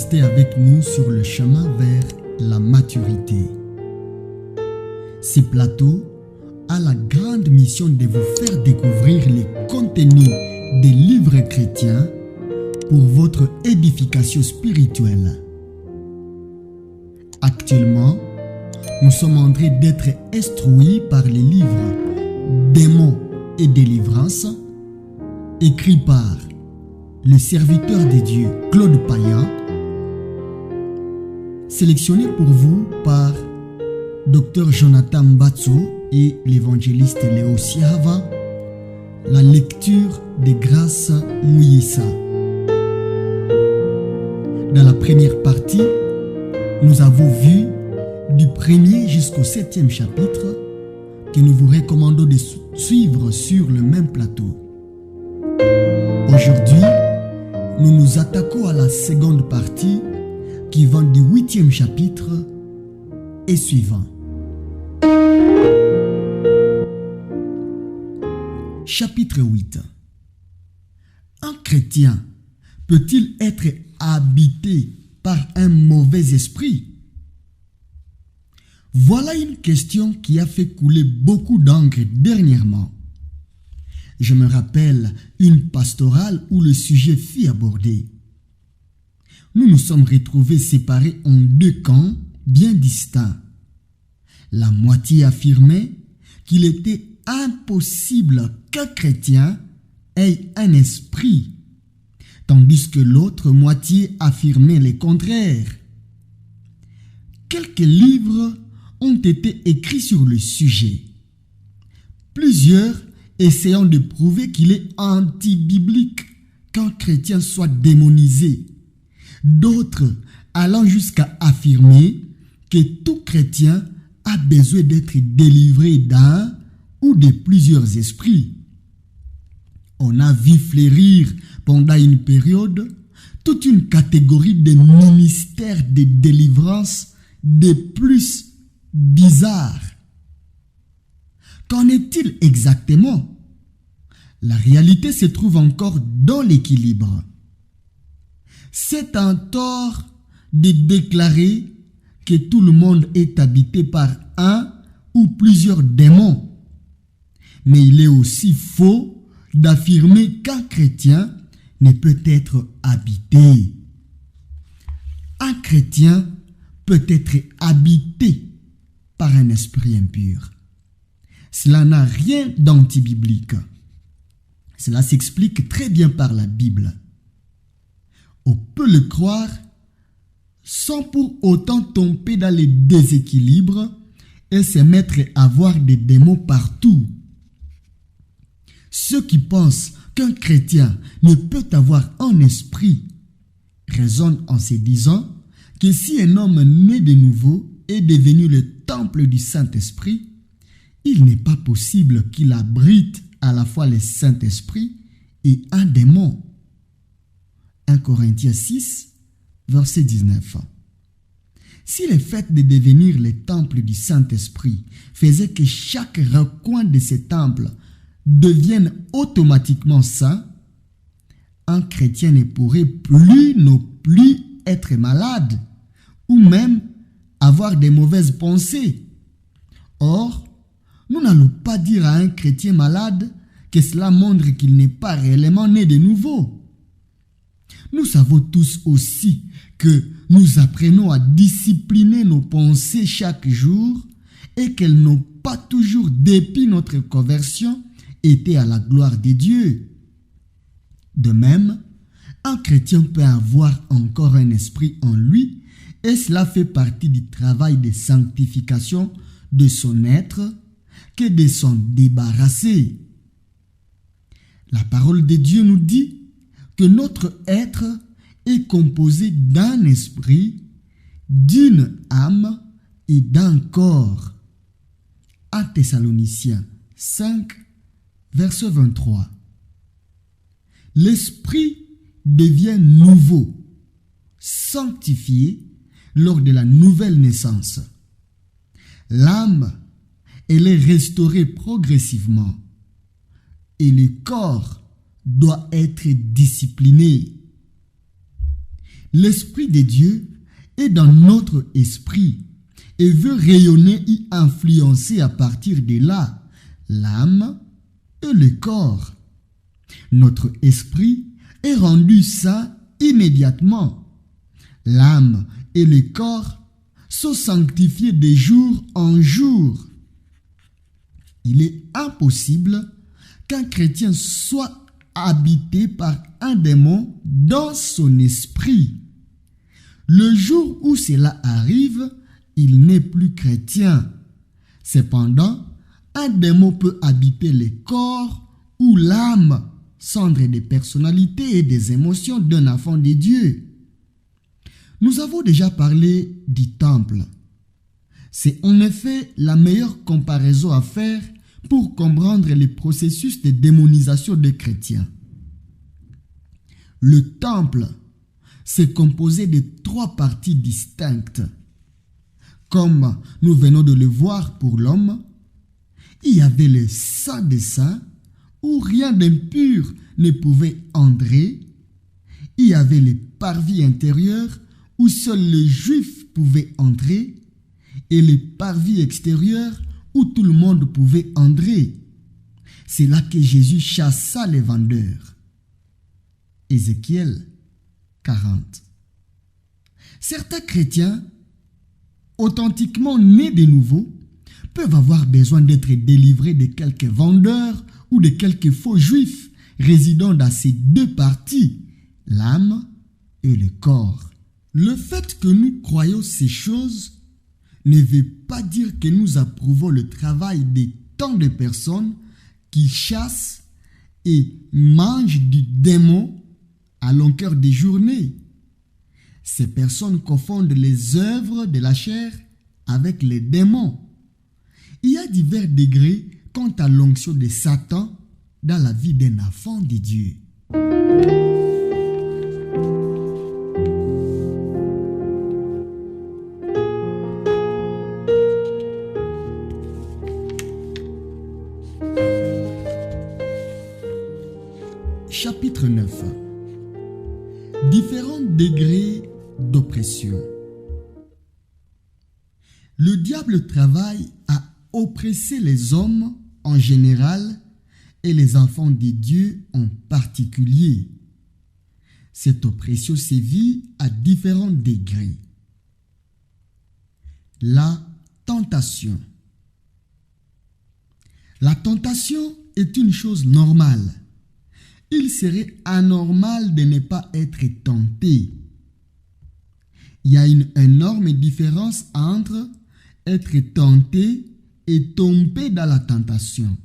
rester avec nous sur le chemin vers la maturité. Ce plateau a la grande mission de vous faire découvrir les contenus des livres chrétiens pour votre édification spirituelle. Actuellement, nous sommes en train d'être instruits par les livres Démons et délivrance, écrits par le serviteur de Dieu Claude Payan, sélectionné pour vous par Dr Jonathan Batso et l'évangéliste Léo Siahava. La lecture des grâces Mouyissa. Dans la première partie, nous avons vu du 1er jusqu'au 7e chapitre que nous vous recommandons de suivre sur le même plateau. Aujourd'hui, nous nous attaquons à la seconde partie qui va du 8e chapitre et suivant. Chapitre 8. Un chrétien peut-il être habité par un mauvais esprit? Voilà une question qui a fait couler beaucoup d'encre dernièrement. Je me rappelle une pastorale où le sujet fut abordé. Nous nous sommes retrouvés séparés en deux camps bien distincts. La moitié affirmait qu'il était impossible qu'un chrétien ait un esprit, tandis que l'autre moitié affirmait le contraire. Quelques livres ont été écrits sur le sujet. Plusieurs essayant de prouver qu'il est anti-biblique qu'un chrétien soit démonisé. D'autres allant jusqu'à affirmer que tout chrétien a besoin d'être délivré d'un ou de plusieurs esprits. On a vu fleurir pendant une période toute une catégorie de ministères de délivrance des plus bizarres. Qu'en est-il exactement? La réalité se trouve encore dans l'équilibre. C'est un tort de déclarer que tout le monde est habité par un ou plusieurs démons. Mais il est aussi faux d'affirmer qu'un chrétien ne peut être habité. Un chrétien peut être habité par un esprit impur. Cela n'a rien d'antibiblique. Cela s'explique très bien par la Bible. On peut le croire sans pour autant tomber dans les déséquilibres et se mettre à voir des démons partout. Ceux qui pensent qu'un chrétien ne peut avoir un esprit raisonnent en se disant que si un homme né de nouveau est devenu le temple du Saint-Esprit, il n'est pas possible qu'il abrite à la fois le Saint-Esprit et un démon. 1 Corinthiens 6, verset 19. Si le fait de devenir le temple du Saint-Esprit faisait que chaque recoin de ce temple devienne automatiquement saint, un chrétien ne pourrait plus non plus être malade ou même avoir des mauvaises pensées. Or, nous n'allons pas dire à un chrétien malade que cela montre qu'il n'est pas réellement né de nouveau. Nous savons tous aussi que nous apprenons à discipliner nos pensées chaque jour et qu'elles n'ont pas toujours, depuis notre conversion, été à la gloire de Dieu. De même, un chrétien peut avoir encore un esprit en lui et cela fait partie du travail de sanctification de son être que de s'en débarrasser. La parole de Dieu nous dit que notre être est composé d'un esprit, d'une âme et d'un corps. 1 Thessaloniciens 5, verset 23. L'esprit devient nouveau, sanctifié lors de la nouvelle naissance. L'âme, elle est restaurée progressivement et le corps doit être discipliné. L'Esprit de Dieu est dans notre esprit et veut rayonner et influencer à partir de là l'âme et le corps. Notre esprit est rendu saint immédiatement. L'âme et le corps sont sanctifiés de jour en jour. Il est impossible qu'un chrétien soit habité par un démon dans son esprit. Le jour où cela arrive, il n'est plus chrétien. Cependant, un démon peut habiter le corps ou l'âme, cendre des personnalités et des émotions d'un enfant de Dieu. Nous avons déjà parlé du temple. C'est en effet la meilleure comparaison à faire pour comprendre les processus de démonisation des chrétiens. Le temple s'est composé de 3 parties distinctes. Comme nous venons de le voir pour l'homme, il y avait le Saint des Saints, où rien d'impur ne pouvait entrer. Il y avait le parvis intérieur, où seuls les Juifs pouvaient entrer, et le parvis extérieur, où tout le monde pouvait entrer. C'est là que Jésus chassa les vendeurs. Ézéchiel 40. Certains chrétiens, authentiquement nés de nouveau, peuvent avoir besoin d'être délivrés de quelques vendeurs ou de quelques faux juifs résidant dans ces 2 parties, l'âme et le corps. Le fait que nous croyons ces choses ne veut pas dire que nous approuvons le travail de tant de personnes qui chassent et mangent du démon à longueur de journée. Ces personnes confondent les œuvres de la chair avec les démons. Il y a divers degrés quant à l'onction de Satan dans la vie d'un enfant de Dieu. Chapitre 9. Différents degrés d'oppression. Le diable travaille à oppresser les hommes en général et les enfants de Dieu en particulier. Cette oppression sévit à différents degrés. La tentation. La tentation est une chose normale. Il serait anormal de ne pas être tenté. Il y a une énorme différence entre être tenté et tomber dans la tentation.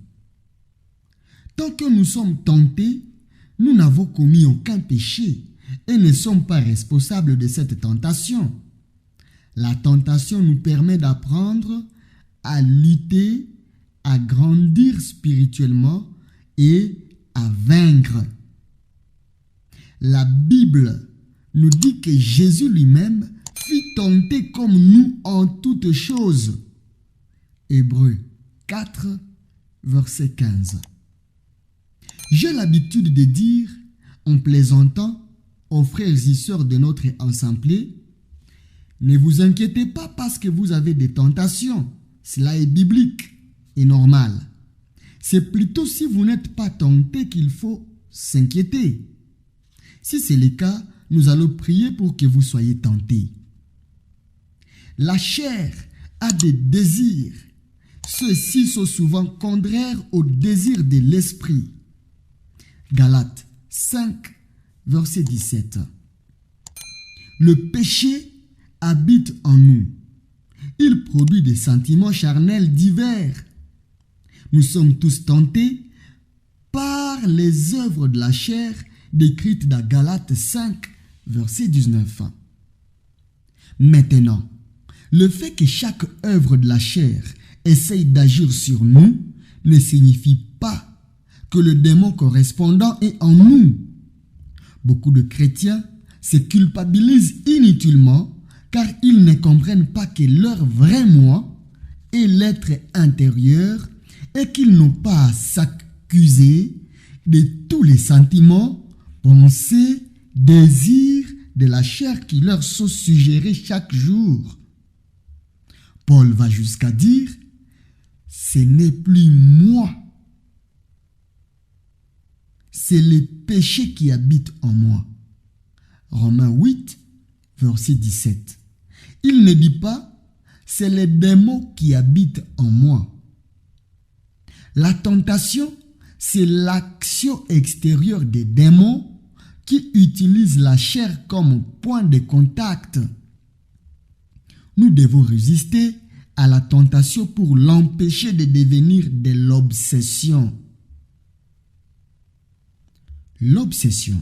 Tant que nous sommes tentés, nous n'avons commis aucun péché et ne sommes pas responsables de cette tentation. La tentation nous permet d'apprendre à lutter, à grandir spirituellement et à vaincre. La Bible nous dit que Jésus lui-même fut tenté comme nous en toutes choses. Hébreux 4, verset 15. J'ai l'habitude de dire, en plaisantant, aux frères et sœurs de notre assemblée, ne vous inquiétez pas parce que vous avez des tentations. Cela est biblique et normal. C'est plutôt si vous n'êtes pas tenté qu'il faut s'inquiéter. Si c'est le cas, nous allons prier pour que vous soyez tentés. La chair a des désirs. Ceux-ci sont souvent contraires aux désirs de l'esprit. Galates 5, verset 17. Le péché habite en nous. Il produit des sentiments charnels divers. Nous sommes tous tentés par les œuvres de la chair décrites dans Galates 5, verset 19. Maintenant, le fait que chaque œuvre de la chair essaye d'agir sur nous ne signifie pas que le démon correspondant est en nous. Beaucoup de chrétiens se culpabilisent inutilement car ils ne comprennent pas que leur vrai moi est l'être intérieur et qu'ils n'ont pas à s'accuser de tous les sentiments, pensées, désirs de la chair qui leur sont suggérés chaque jour. Paul va jusqu'à dire, ce n'est plus moi, c'est le péché qui habite en moi. Romains 8, verset 17. Il ne dit pas, c'est les démons qui habitent en moi. La tentation, c'est l'action extérieure des démons qui utilisent la chair comme point de contact. Nous devons résister à la tentation pour l'empêcher de devenir de l'obsession. L'obsession.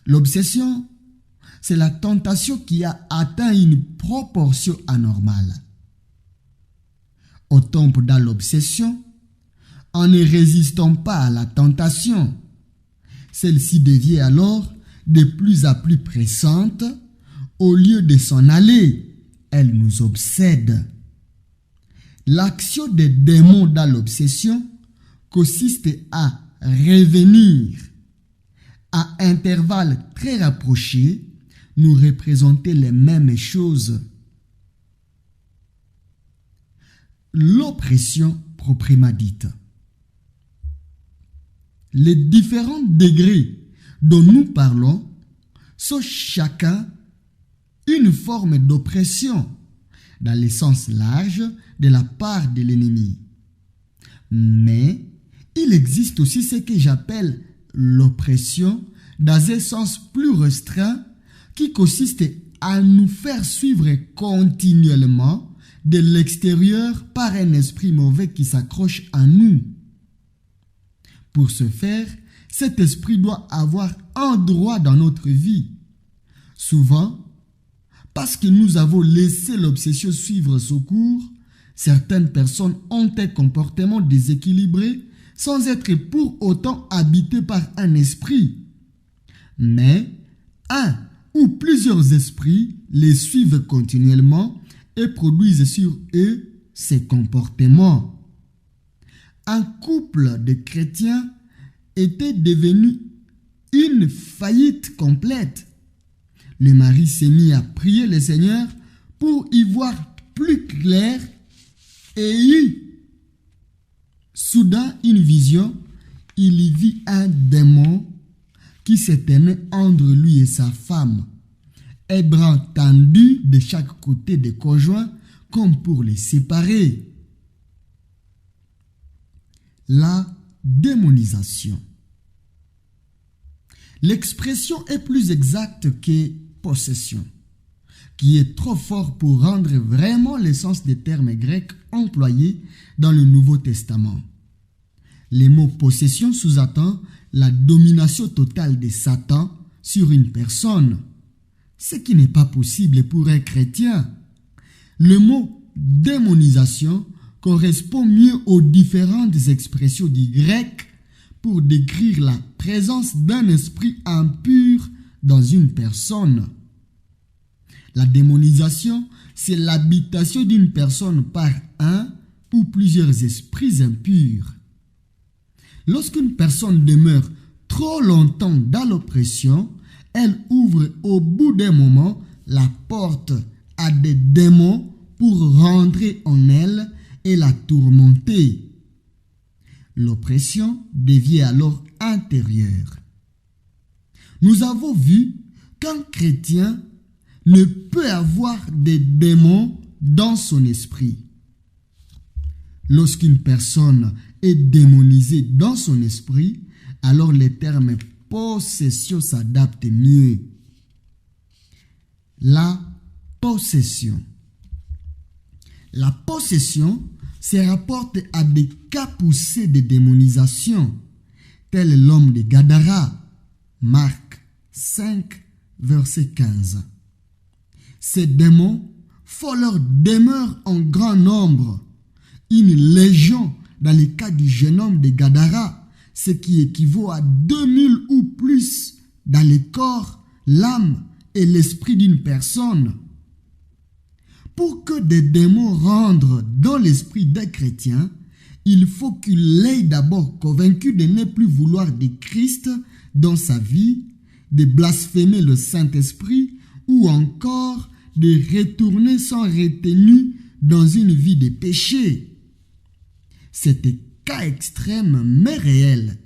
L'obsession, c'est la tentation qui a atteint une proportion anormale. On tombe dans l'obsession en ne résistant pas à la tentation. Celle-ci devient alors de plus en plus pressante. Au lieu de s'en aller, elle nous obsède. L'action des démons dans l'obsession consiste à revenir à intervalles très rapprochés, nous représenter les mêmes choses. L'oppression proprement dite. Les différents degrés dont nous parlons sont chacun une forme d'oppression dans le sens large de la part de l'ennemi. Mais il existe aussi ce que j'appelle l'oppression dans un sens plus restreint qui consiste à nous faire suivre continuellement de l'extérieur par un esprit mauvais qui s'accroche à nous. Pour ce faire, cet esprit doit avoir un droit dans notre vie. Souvent, parce que nous avons laissé l'obsession suivre son cours, certaines personnes ont un comportement déséquilibré sans être pour autant habitées par un esprit. Mais un ou plusieurs esprits les suivent continuellement et produisent sur eux ces comportements. Un couple de chrétiens était devenu une faillite complète. Le mari s'est mis à prier le Seigneur pour y voir plus clair et eut soudain une vision. Il y vit un démon qui s'éteignait entre lui et sa femme, et bras tendus de chaque côté des conjoints comme pour les séparer. La démonisation. L'expression est plus exacte que possession, qui est trop fort pour rendre vraiment le sens des termes grecs employés dans le Nouveau Testament. Le mot possession sous-entend la domination totale de Satan sur une personne, ce qui n'est pas possible pour un chrétien. Le mot démonisation correspond mieux aux différentes expressions du grec pour décrire la présence d'un esprit impur dans une personne. La démonisation, c'est l'habitation d'une personne par un ou plusieurs esprits impurs. Lorsqu'une personne demeure trop longtemps dans l'oppression, elle ouvre au bout d'un moment la porte à des démons pour rentrer en elle et la tourmenter. L'oppression devient alors intérieure. Nous avons vu qu'un chrétien ne peut avoir des démons dans son esprit. Lorsqu'une personne est démonisée dans son esprit, alors les termes possession s'adaptent mieux. La possession. La possession se rapporte à des cas poussés de démonisation, tel l'homme de Gadara, Marc 5, verset 15. Ces démons font leur demeure en grand nombre, une légion dans le cas du jeune homme de Gadara, ce qui équivaut à 2000 ou plus dans le corps, l'âme et l'esprit d'une personne. Pour que des démons rentrent dans l'esprit d'un chrétien, il faut qu'il ait d'abord convaincu de ne plus vouloir de Christ dans sa vie de blasphémer le Saint-Esprit ou encore de retourner sans retenue dans une vie de péché. C'est un cas extrême mais réel.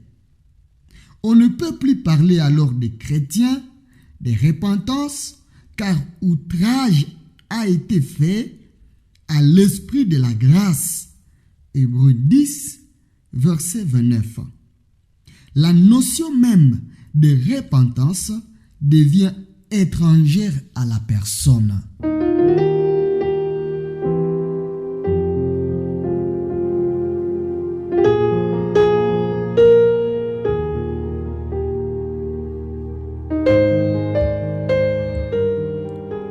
On ne peut plus parler alors des chrétiens, de repentance, car outrage a été fait à l'esprit de la grâce. Hébreux 10, verset 29. La notion même de repentance devient étrangère à la personne.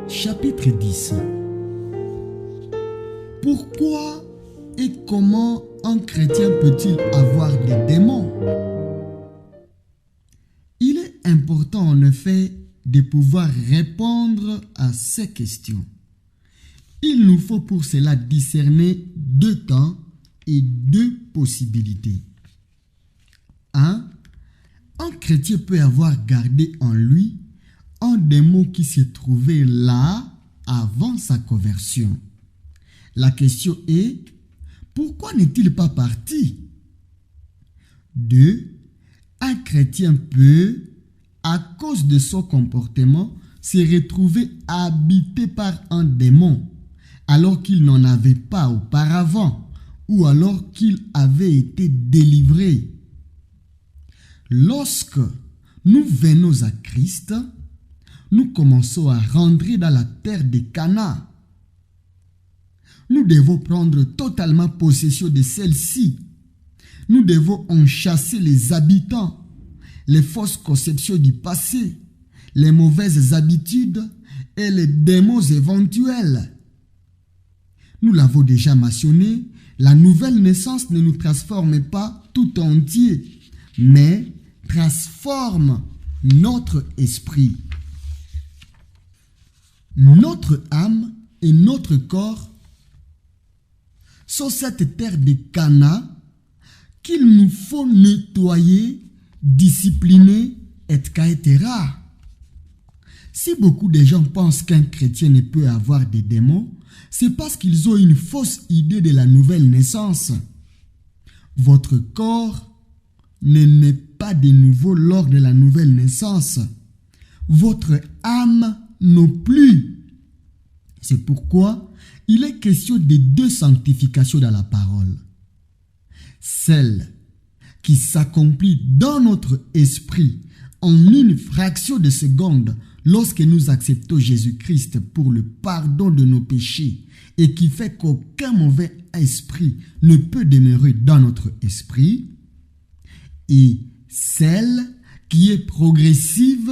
Chapitre 10. Pourquoi et comment un chrétien peut-il avoir des démons? Il est important en effet de pouvoir répondre à ces questions. Il nous faut pour cela discerner deux temps et deux possibilités. 1. Un chrétien peut avoir gardé en lui un démon qui se trouvait là avant sa conversion. La question est, pourquoi n'est-il pas parti? 2. Un chrétien peut, à cause de son comportement, se retrouver habité par un démon, alors qu'il n'en avait pas auparavant, ou alors qu'il avait été délivré. Lorsque nous venons à Christ, nous commençons à rentrer dans la terre de Canaan. Nous devons prendre totalement possession de celle-ci. Nous devons en chasser les habitants, les fausses conceptions du passé, les mauvaises habitudes et les démons éventuels. Nous l'avons déjà mentionné, la nouvelle naissance ne nous transforme pas tout entier, mais transforme notre esprit. Notre âme et notre corps sont cette terre de Canaan qu'il nous faut nettoyer, discipliner, etc. Si beaucoup de gens pensent qu'un chrétien ne peut avoir des démons, c'est parce qu'ils ont une fausse idée de la nouvelle naissance. Votre corps ne naît pas de nouveau lors de la nouvelle naissance. Votre âme non plus. C'est pourquoi il est question de deux sanctifications dans la parole. Celle qui s'accomplit dans notre esprit en une fraction de seconde lorsque nous acceptons Jésus-Christ pour le pardon de nos péchés et qui fait qu'aucun mauvais esprit ne peut demeurer dans notre esprit, et celle qui est progressive,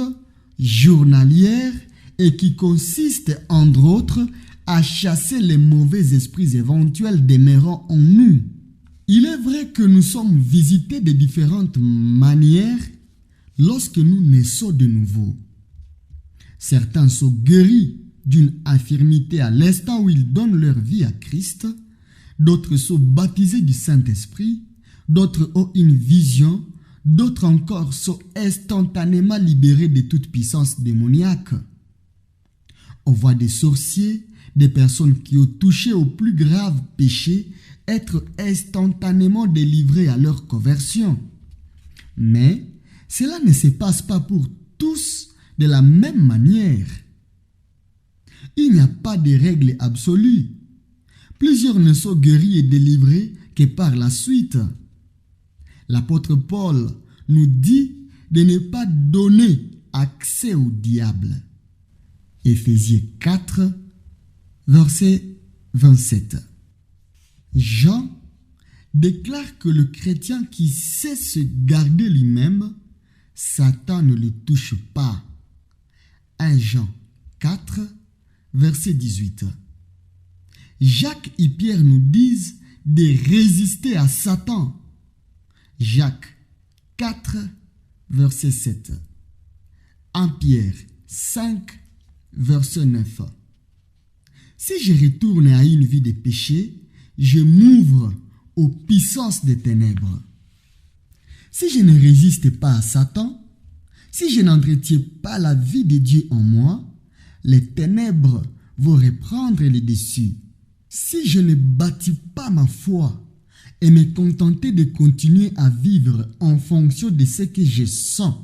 journalière et qui consiste, entre autres, à chasser les mauvais esprits éventuels demeurant en nous. Il est vrai que nous sommes visités de différentes manières lorsque nous naissons de nouveau. Certains sont guéris d'une infirmité à l'instant où ils donnent leur vie à Christ. D'autres sont baptisés du Saint-Esprit. D'autres ont une vision. D'autres encore sont instantanément libérés de toute puissance démoniaque. On voit des sorciers, des personnes qui ont touché au plus grave péché, être instantanément délivrés à leur conversion. Mais cela ne se passe pas pour tous de la même manière. Il n'y a pas de règle absolue. Plusieurs ne sont guéris et délivrés que par la suite. L'apôtre Paul nous dit de ne pas donner accès au diable. Éphésiens 4, verset 27. Jean déclare que le chrétien qui sait se garder lui-même, Satan ne le touche pas. 1 Jean 4, verset 18. Jacques et Pierre nous disent de résister à Satan. Jacques 4, verset 7. 1 Pierre 5, verset 9. Si je retourne à une vie de péché, je m'ouvre aux puissances des ténèbres. Si je ne résiste pas à Satan, Si je n'entretiens pas la vie de Dieu en moi, les ténèbres vont reprendre le dessus. Si je ne bâtis pas ma foi et me contenter de continuer à vivre en fonction de ce que je sens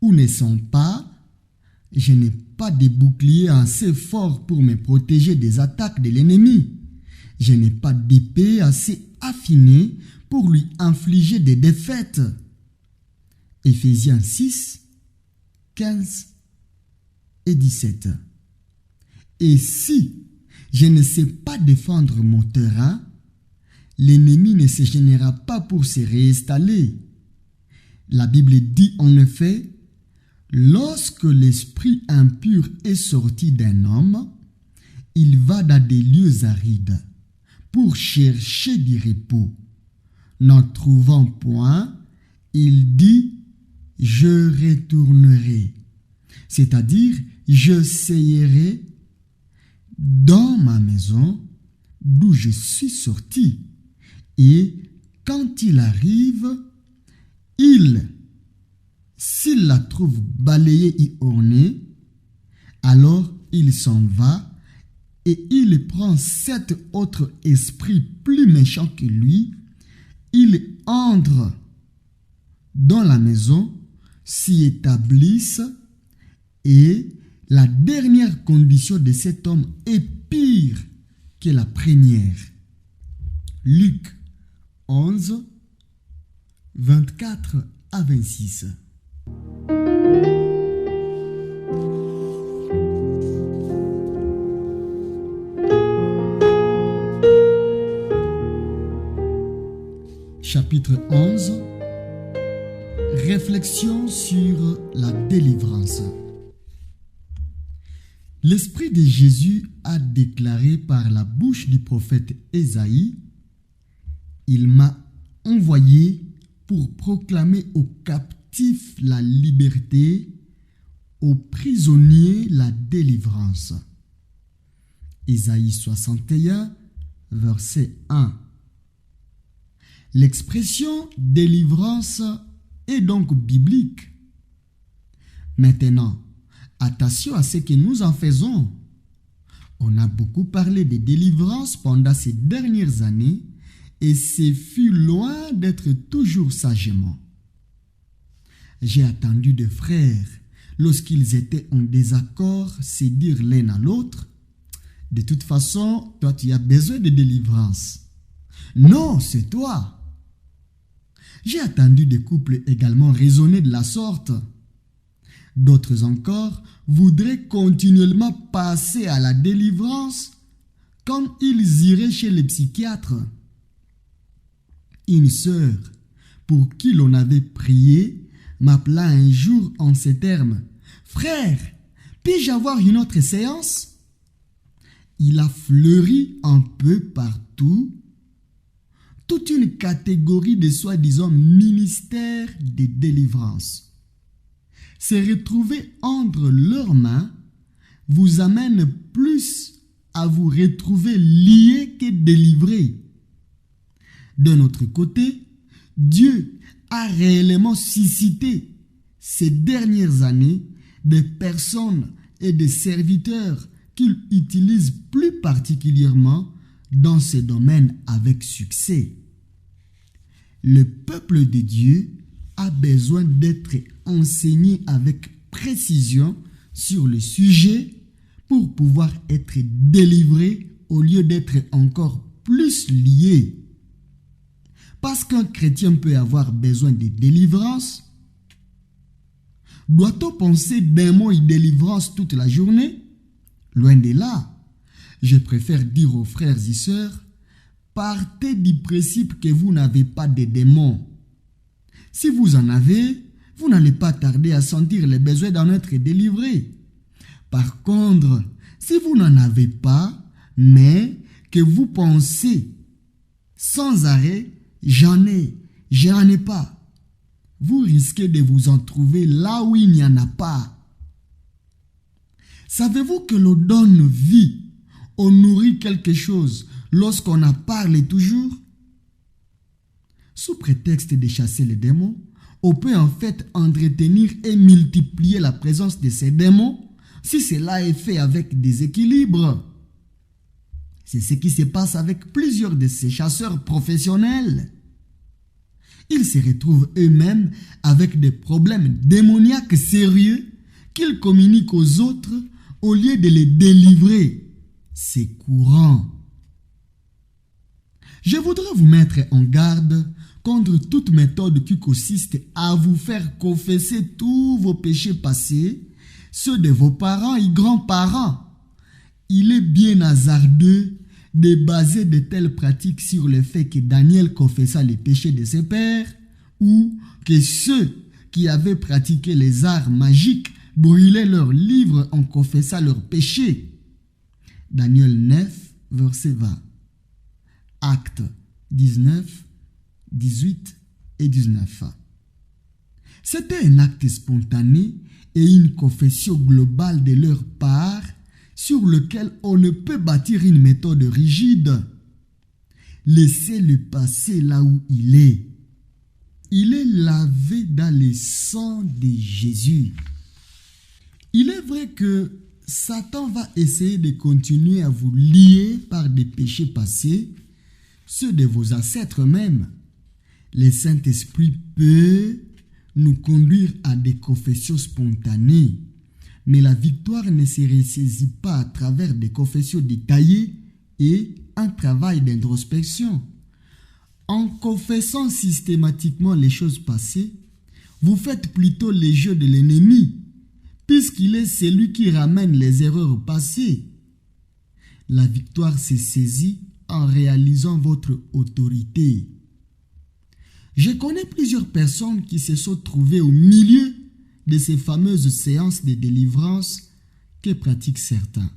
ou ne sens pas, je n'ai pas de bouclier assez fort pour me protéger des attaques de l'ennemi. Je n'ai pas d'épée assez affinée pour lui infliger des défaites. Éphésiens 6, 15 et 17. Et si je ne sais pas défendre mon terrain, l'ennemi ne se gênera pas pour se réinstaller. La Bible dit en effet, lorsque l'esprit impur est sorti d'un homme, il va dans des lieux arides pour chercher du repos. N'en trouvant point, il dit, je retournerai, c'est-à-dire je seillerai dans ma maison d'où je suis sorti. Et quand il arrive, s'il la trouve balayée et ornée, alors il s'en va et il prend 7 autres esprits plus méchants que lui. Il entre dans la maison, s'y établissent, et la dernière condition de cet homme est pire que la première. Luc 11, 24 à 26. Chapitre 11. Réflexion sur la délivrance. L'Esprit de Jésus a déclaré par la bouche du prophète Ésaïe, « Il m'a envoyé pour proclamer aux captifs la liberté, aux prisonniers la délivrance. » Ésaïe 61, verset 1. L'expression délivrance est donc biblique. Maintenant, attention à ce que nous en faisons. On a beaucoup parlé de délivrance pendant ces dernières années et ce fut loin d'être toujours sagement. J'ai attendu des frères, lorsqu'ils étaient en désaccord, se dire l'un à l'autre, « De toute façon, toi tu as besoin de délivrance. » « Non, c'est toi. » J'ai attendu des couples également raisonner de la sorte. D'autres encore voudraient continuellement passer à la délivrance comme ils iraient chez les psychiatres. Une sœur pour qui l'on avait prié m'appela un jour en ces termes, « Frère, puis-je avoir une autre séance ?» Il a fleuri un peu partout toute une catégorie de soi-disant ministères de délivrance. Se retrouver entre leurs mains vous amène plus à vous retrouver liés que délivrés. D'un autre côté, Dieu a réellement suscité ces dernières années des personnes et des serviteurs qu'il utilise plus particulièrement dans ces domaines avec succès. Le peuple de Dieu a besoin d'être enseigné avec précision sur le sujet pour pouvoir être délivré au lieu d'être encore plus lié. Parce qu'un chrétien peut avoir besoin de délivrance, doit-on penser d'un mot et délivrance toute la journée? Loin de là. Je préfère dire aux frères et sœurs, partez du principe que vous n'avez pas de démons. Si vous en avez, vous n'allez pas tarder à sentir le besoin d'en être délivré. Par contre, si vous n'en avez pas, mais que vous pensez sans arrêt, j'en ai pas, vous risquez de vous en trouver là où il n'y en a pas. Savez-vous que l'on donne vie, on nourrit quelque chose lorsqu'on en parle toujours? Sous prétexte de chasser les démons, on peut en fait entretenir et multiplier la présence de ces démons si cela est fait avec déséquilibre. C'est ce qui se passe avec plusieurs de ces chasseurs professionnels. Ils se retrouvent eux-mêmes avec des problèmes démoniaques sérieux qu'ils communiquent aux autres au lieu de les délivrer. C'est courant. Je voudrais vous mettre en garde contre toute méthode qui consiste à vous faire confesser tous vos péchés passés, ceux de vos parents et grands-parents. Il est bien hasardeux de baser de telles pratiques sur le fait que Daniel confessa les péchés de ses pères ou que ceux qui avaient pratiqué les arts magiques brûlaient leurs livres en confessant leurs péchés. Daniel 9, verset 20. Actes 19, 18 et 19. C'était un acte spontané et une confession globale de leur part sur lequel on ne peut bâtir une méthode rigide. Laissez le passé là où il est. Il est lavé dans le sang de Jésus. Il est vrai que Satan va essayer de continuer à vous lier par des péchés passés, ceux de vos ancêtres même. Le Saint-Esprit peut nous conduire à des confessions spontanées, mais la victoire ne se ressaisit pas à travers des confessions détaillées et un travail d'introspection. En confessant systématiquement les choses passées, vous faites plutôt les jeux de l'ennemi, puisqu'il est celui qui ramène les erreurs passées. La victoire se saisit en réalisant votre autorité. Je connais plusieurs personnes qui se sont trouvées au milieu de ces fameuses séances de délivrance que pratiquent certains.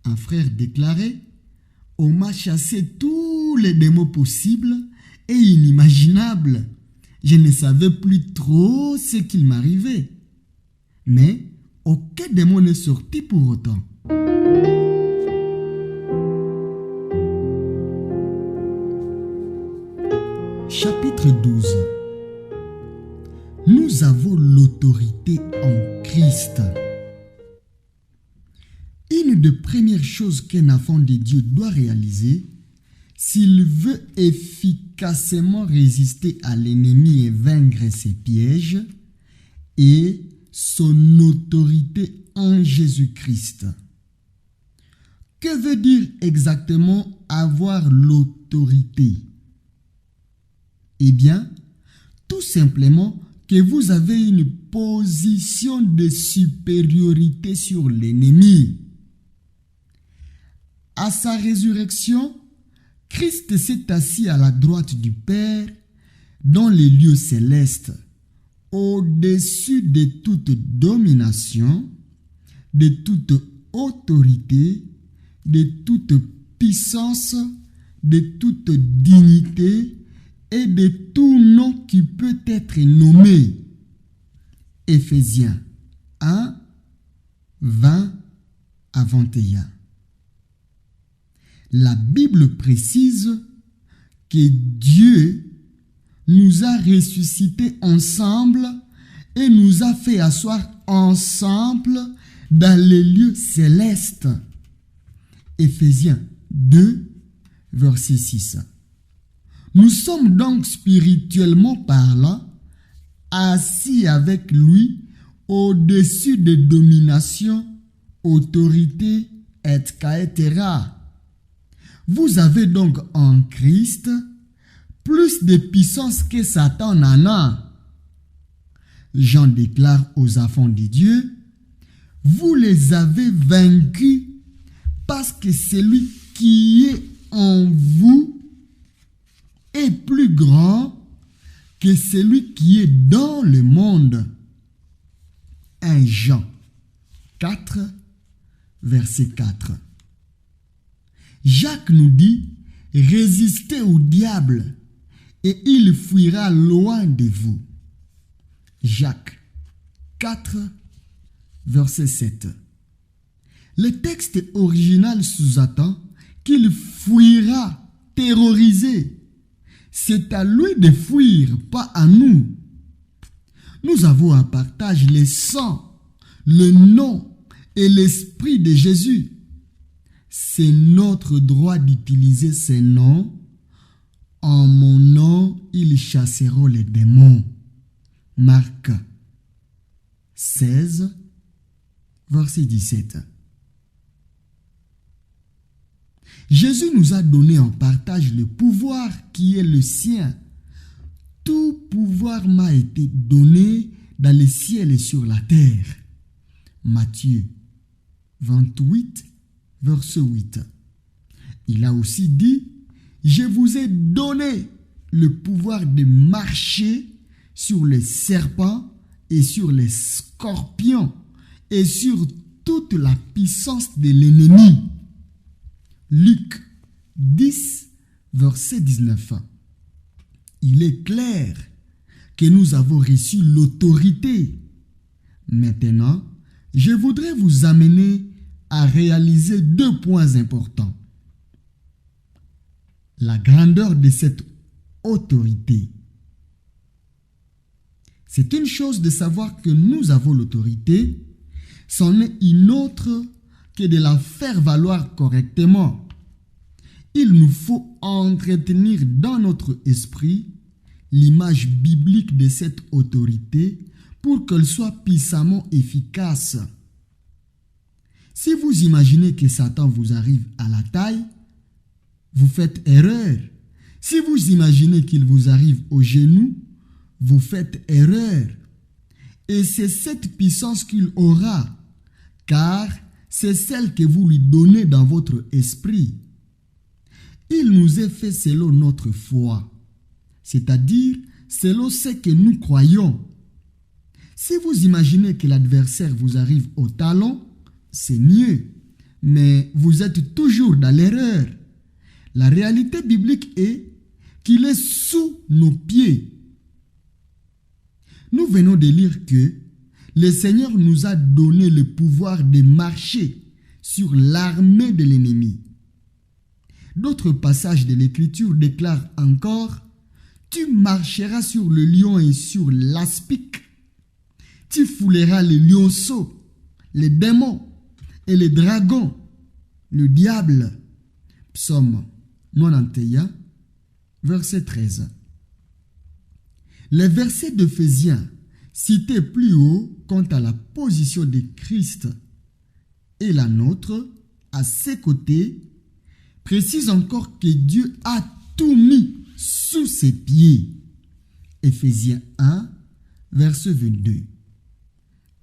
Un frère déclarait: on m'a chassé tous les démons possibles et inimaginables. Je ne savais plus trop ce qu'il m'arrivait. Mais aucun démon n'est sorti pour autant. Chapitre 12. Nous avons l'autorité en Christ. Une des premières choses qu'un enfant de Dieu doit réaliser, s'il veut efficacement résister à l'ennemi et vaincre ses pièges, est son autorité en Jésus-Christ. Que veut dire exactement avoir l'autorité? Eh bien, tout simplement que vous avez une position de supériorité sur l'ennemi. À sa résurrection, Christ s'est assis à la droite du Père dans les lieux célestes, au-dessus de toute domination, de toute autorité, de toute puissance, de toute dignité et de tout nom qui peut être nommé. Éphésiens 1, 20 à 21. La Bible précise que Dieu nous a ressuscités ensemble et nous a fait asseoir ensemble dans les lieux célestes. Éphésiens 2, verset 6. Nous sommes donc spirituellement parlant assis avec lui au-dessus des dominations, autorités, etc. Vous avez donc en Christ plus de puissance que Satan n'en a. Jean déclare aux enfants de Dieu: vous les avez vaincus parce que celui qui est en vous est plus grand que celui qui est dans le monde. 1 Jean 4, verset 4. Jacques nous dit: résistez au diable et il fuira loin de vous. Jacques 4, verset 7. Le texte original sous-entend qu'il fuira terrorisé. C'est à lui de fuir, pas à nous. nous avons en partage le sang, le nom et l'esprit de Jésus. C'est notre droit d'utiliser ces noms. En mon nom, ils chasseront les démons. Marc 16, verset 17. Jésus nous a donné en partage le pouvoir qui est le sien. Tout pouvoir m'a été donné dans les ciels et sur la terre. Matthieu 28, verset 8. Il a aussi dit, je vous ai donné le pouvoir de marcher sur les serpents et sur les scorpions et sur toute la puissance de l'ennemi. Luc 10, verset 19. Il est clair que nous avons reçu l'autorité. Maintenant, je voudrais vous amener à réaliser 2 points importants. La grandeur de cette autorité. C'est une chose de savoir que nous avons l'autorité, c'en est une autre que de la faire valoir correctement. Il nous faut entretenir dans notre esprit l'image biblique de cette autorité pour qu'elle soit puissamment efficace. Si vous imaginez que Satan vous arrive à la taille, vous faites erreur. Si vous imaginez qu'il vous arrive au genou, vous faites erreur. Et c'est cette puissance qu'il aura, car c'est celle que vous lui donnez dans votre esprit. Il nous est fait selon notre foi, c'est-à-dire selon ce que nous croyons. Si vous imaginez que l'adversaire vous arrive au talon, c'est mieux, mais vous êtes toujours dans l'erreur. La réalité biblique est qu'il est sous nos pieds. Nous venons de lire que le Seigneur nous a donné le pouvoir de marcher sur l'armée de l'ennemi. D'autres passages de l'Écriture déclarent encore « Tu marcheras sur le lion et sur l'aspic. Tu fouleras les lionceaux, les démons et les dragons, le diable. » Psaume 91, verset 13. Les versets d'Éphésiens cités plus haut quant à la position de Christ et la nôtre à ses côtés précisent encore que Dieu a tout mis sous ses pieds. Éphésiens 1, verset 22.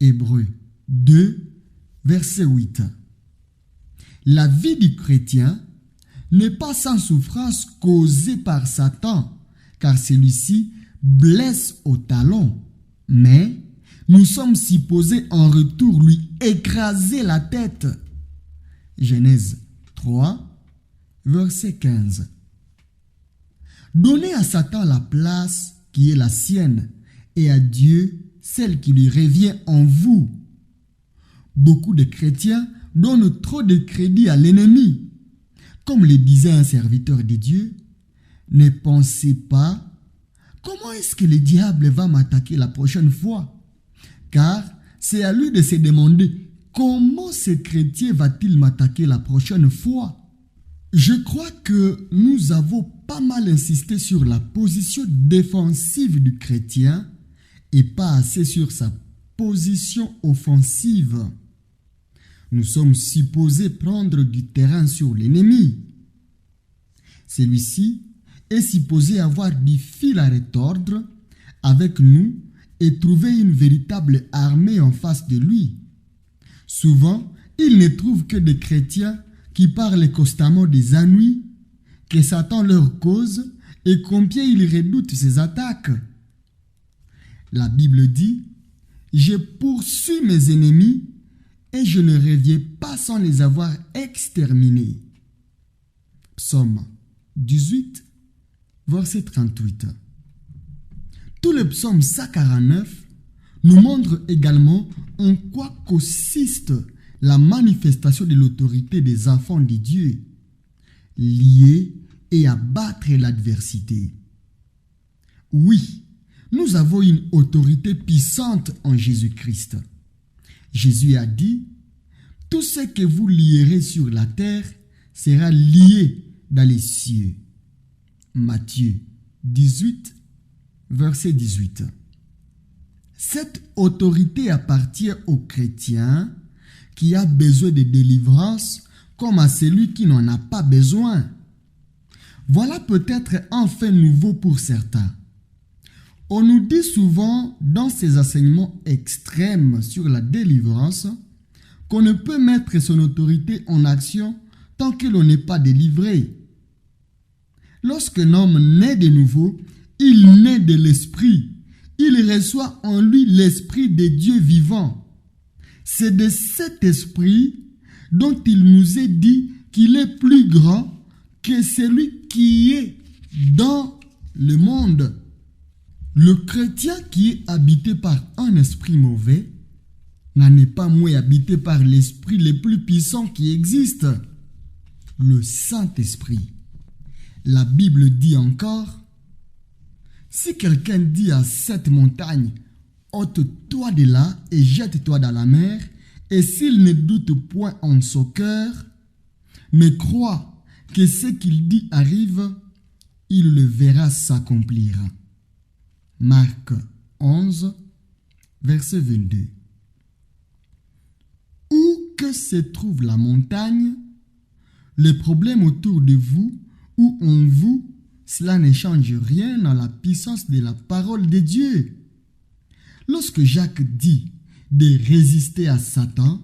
Hébreux 2, verset 8. La vie du chrétien n'est pas sans souffrance causée par Satan, car celui-ci blesse au talon, mais nous sommes supposés en retour lui écraser la tête. Genèse 3, verset 15. Donnez à Satan la place qui est la sienne et à Dieu celle qui lui revient en vous. Beaucoup de chrétiens donnent trop de crédit à l'ennemi. Comme le disait un serviteur de Dieu, ne pensez pas comment est-ce que le diable va m'attaquer la prochaine fois, car c'est à lui de se demander comment ce chrétien va-t-il m'attaquer la prochaine fois. Je crois que nous avons pas mal insisté sur la position défensive du chrétien et pas assez sur sa position offensive. Nous sommes supposés prendre du terrain sur l'ennemi. Celui-ci est supposé avoir du fil à retordre avec nous et trouver une véritable armée en face de lui. Souvent, il ne trouve que des chrétiens qui parlent constamment des ennuis que Satan leur cause et combien il redoute ses attaques. La Bible dit « Je poursuis mes ennemis et je ne reviens pas sans les avoir exterminés. » Psaume 18, verset 38. Tout le psaume 149 nous montre également en quoi consiste la manifestation de l'autorité des enfants de Dieu, lier et abattre l'adversité. Oui, Nous avons une autorité puissante en Jésus-Christ. Jésus a dit, « Tout ce que vous lierez sur la terre sera lié dans les cieux. » Matthieu 18, verset 18. Cette autorité appartient au chrétien qui a besoin de délivrance comme à celui qui n'en a pas besoin. Voilà peut-être un fait nouveau pour certains. On nous dit souvent dans ces enseignements extrêmes sur la délivrance qu'on ne peut mettre son autorité en action tant que l'on n'est pas délivré. Lorsqu'un homme naît de nouveau, il naît de l'esprit. Il reçoit en lui l'esprit de Dieu vivant. C'est de cet esprit dont il nous est dit qu'il est plus grand que celui qui est dans le monde. Le chrétien qui est habité par un esprit mauvais n'en est pas moins habité par l'esprit le plus puissant qui existe, le Saint-Esprit. La Bible dit encore, « Si quelqu'un dit à cette montagne, ôte-toi de là et jette-toi dans la mer, et s'il ne doute point en son cœur, mais croit que ce qu'il dit arrive, il le verra s'accomplir. » Marc 11, verset 22. Où que se trouve la montagne, le problème autour de vous ou en vous, cela ne change rien dans la puissance de la parole de Dieu. Lorsque Jacques dit de résister à Satan,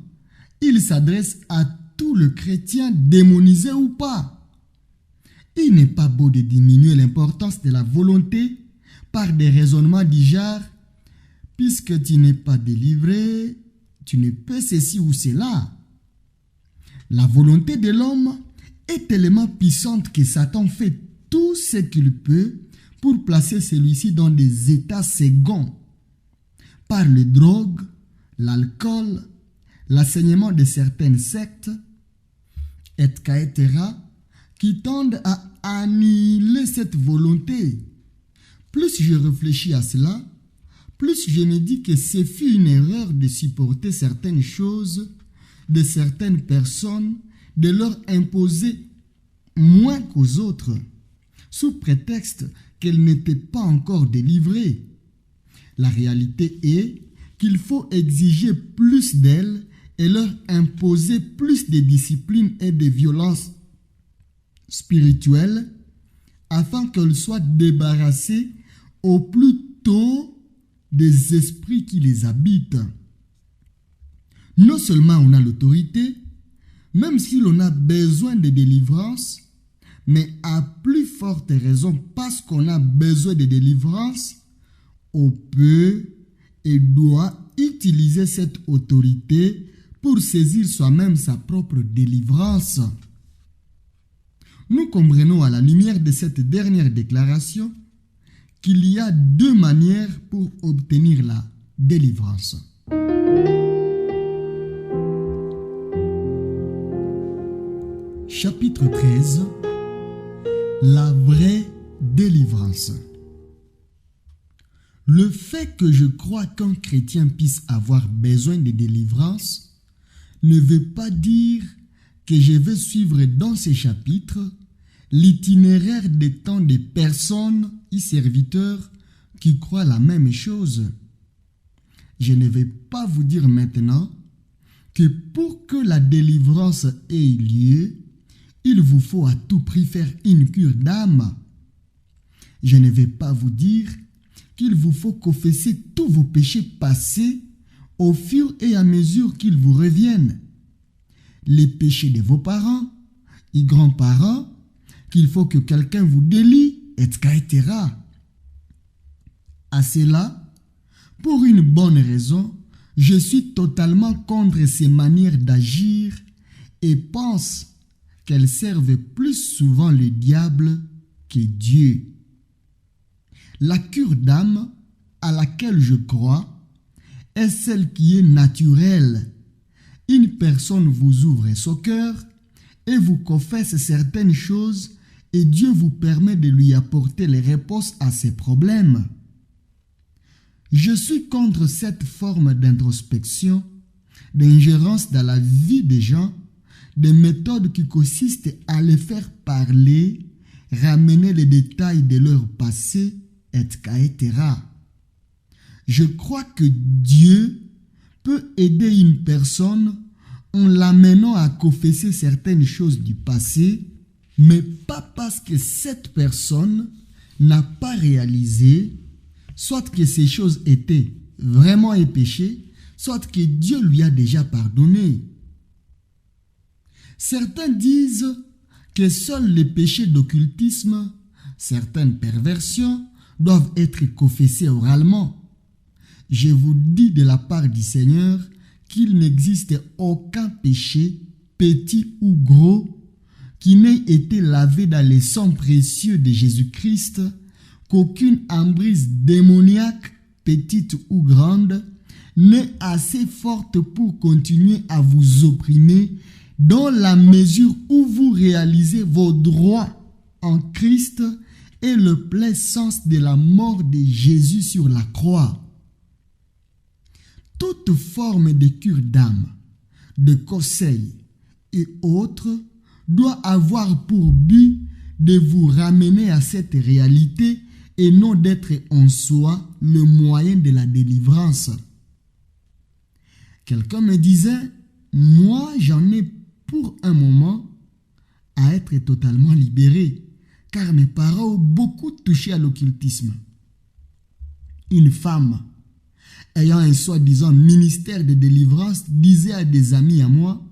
il s'adresse à tout le chrétien démonisé ou pas. Il n'est pas beau de diminuer l'importance de la volonté par des raisonnements du genre « puisque tu n'es pas délivré, tu ne peux ceci ou cela ». La volonté de l'homme est tellement puissante que Satan fait tout ce qu'il peut pour placer celui-ci dans des états seconds par les drogues, l'alcool, l'enseignement de certaines sectes, etc., qui tendent à annihiler cette volonté. Plus je réfléchis à cela, plus je me dis que ce fut une erreur de supporter certaines choses de certaines personnes, de leur imposer moins qu'aux autres, sous prétexte qu'elles n'étaient pas encore délivrées. La réalité est qu'il faut exiger plus d'elles et leur imposer plus de discipline et de violence spirituelle afin qu'elles soient débarrassées au plus tôt des esprits qui les habitent. Non seulement on a l'autorité, même si l'on a besoin de délivrance, mais à plus forte raison parce qu'on a besoin de délivrance, on peut et doit utiliser cette autorité pour saisir soi-même sa propre délivrance. Nous comprenons à la lumière de cette dernière déclaration qu'il y a deux manières pour obtenir la délivrance. Chapitre 13. La vraie délivrance. Le fait que je crois qu'un chrétien puisse avoir besoin de délivrance ne veut pas dire que je vais suivre dans ces chapitres l'itinéraire des temps des personnes et serviteurs qui croient la même chose. Je ne vais pas vous dire maintenant que pour que la délivrance ait lieu, il vous faut à tout prix faire une cure d'âme. Je ne vais pas vous dire qu'il vous faut confesser tous vos péchés passés au fur et à mesure qu'ils vous reviennent. Les péchés de vos parents et grands-parents, qu'il faut que quelqu'un vous délie, etc. À cela, pour une bonne raison, je suis totalement contre ces manières d'agir et pense qu'elles servent plus souvent le diable que Dieu. La cure d'âme à laquelle je crois est celle qui est naturelle. Une personne vous ouvre son cœur et vous confesse certaines choses et Dieu vous permet de lui apporter les réponses à ses problèmes. Je suis contre cette forme d'introspection, d'ingérence dans la vie des gens, des méthodes qui consistent à les faire parler, ramener les détails de leur passé, etc. Je crois que Dieu peut aider une personne en l'amenant à confesser certaines choses du passé, mais pas parce que cette personne n'a pas réalisé, soit que ces choses étaient vraiment un péché, soit que Dieu lui a déjà pardonné. Certains disent que seuls les péchés d'occultisme, certaines perversions, doivent être confessées oralement. Je vous dis de la part du Seigneur qu'il n'existe aucun péché, petit ou gros, qui n'ait été lavé dans le sang précieux de Jésus-Christ, qu'aucune emprise démoniaque, petite ou grande, n'est assez forte pour continuer à vous opprimer dans la mesure où vous réalisez vos droits en Christ et le plein sens de la mort de Jésus sur la croix. Toute forme de cure d'âme, de conseil et autres doit avoir pour but de vous ramener à cette réalité et non d'être en soi le moyen de la délivrance. Quelqu'un me disait, moi j'en ai pour un moment à être totalement libéré, car mes parents ont beaucoup touché à l'occultisme. Une femme ayant un soi-disant ministère de délivrance disait à des amis à moi,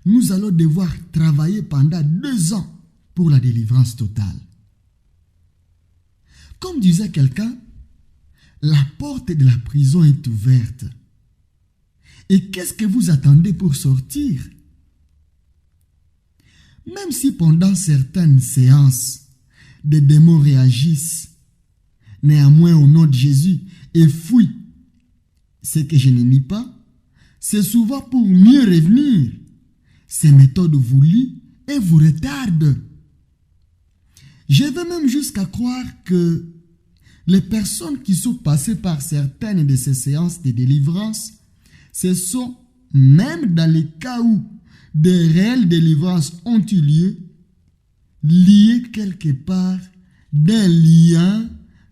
nous allons devoir travailler pendant 2 ans pour la délivrance totale. Comme disait quelqu'un, la porte de la prison est ouverte. Et qu'est-ce que vous attendez pour sortir? Même si pendant certaines séances, des démons réagissent, néanmoins au nom de Jésus, et fuient, ce que je ne nie pas, c'est souvent pour mieux revenir. Ces méthodes vous lient et vous retardent. Je vais même jusqu'à croire que les personnes qui sont passées par certaines de ces séances de délivrance, ce sont, même dans les cas où des réelles délivrances ont eu lieu, liées quelque part d'un lien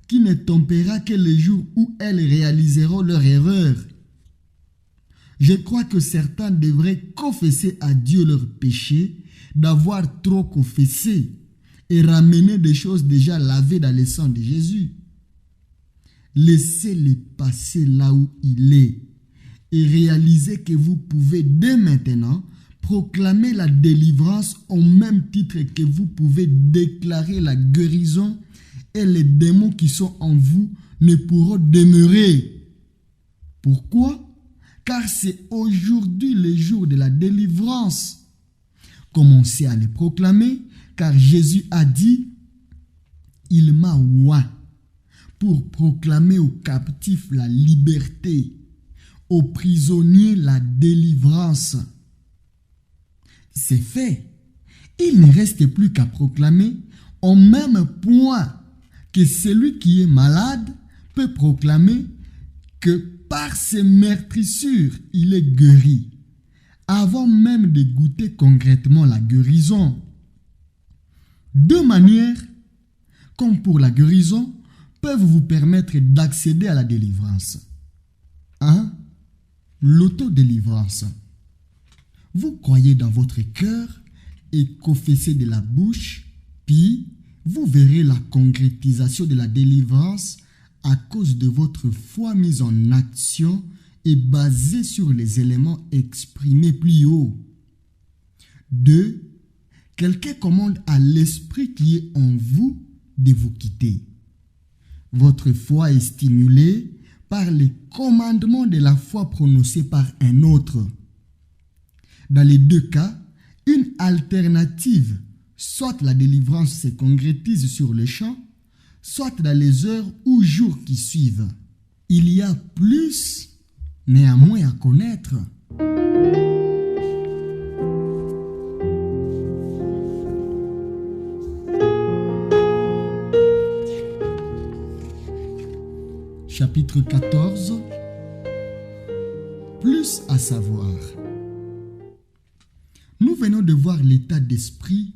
qui ne tombera que le jour où elles réaliseront leur erreur. Je crois que certains devraient confesser à Dieu leurs péchés, d'avoir trop confessé et ramener des choses déjà lavées dans le sang de Jésus. Laissez-le passer là où il est et réalisez que vous pouvez dès maintenant proclamer la délivrance au même titre que vous pouvez déclarer la guérison et les démons qui sont en vous ne pourront demeurer. Pourquoi? Car c'est aujourd'hui le jour de la délivrance. Commencez à le proclamer, car Jésus a dit, il m'a oint pour proclamer aux captifs la liberté, aux prisonniers la délivrance. C'est fait. Il ne reste plus qu'à proclamer au même point que celui qui est malade peut proclamer que par ses meurtrissures, il est guéri, avant même de goûter concrètement la guérison. 2 manières, comme pour la guérison, peuvent vous permettre d'accéder à la délivrance. 1. L'autodélivrance. Vous croyez dans votre cœur et confessez de la bouche, puis vous verrez la concrétisation de la délivrance à cause de votre foi mise en action et basée sur les éléments exprimés plus haut. 2. Quelqu'un commande à l'esprit qui est en vous de vous quitter. Votre foi est stimulée par les commandements de la foi prononcés par un autre. Dans les 2 cas, une alternative, soit la délivrance se concrétise sur le champ, soit dans les heures ou jours qui suivent. Il y a plus, néanmoins, à connaître. chapitre 14. Plus à savoir, nous venons de voir l'état d'esprit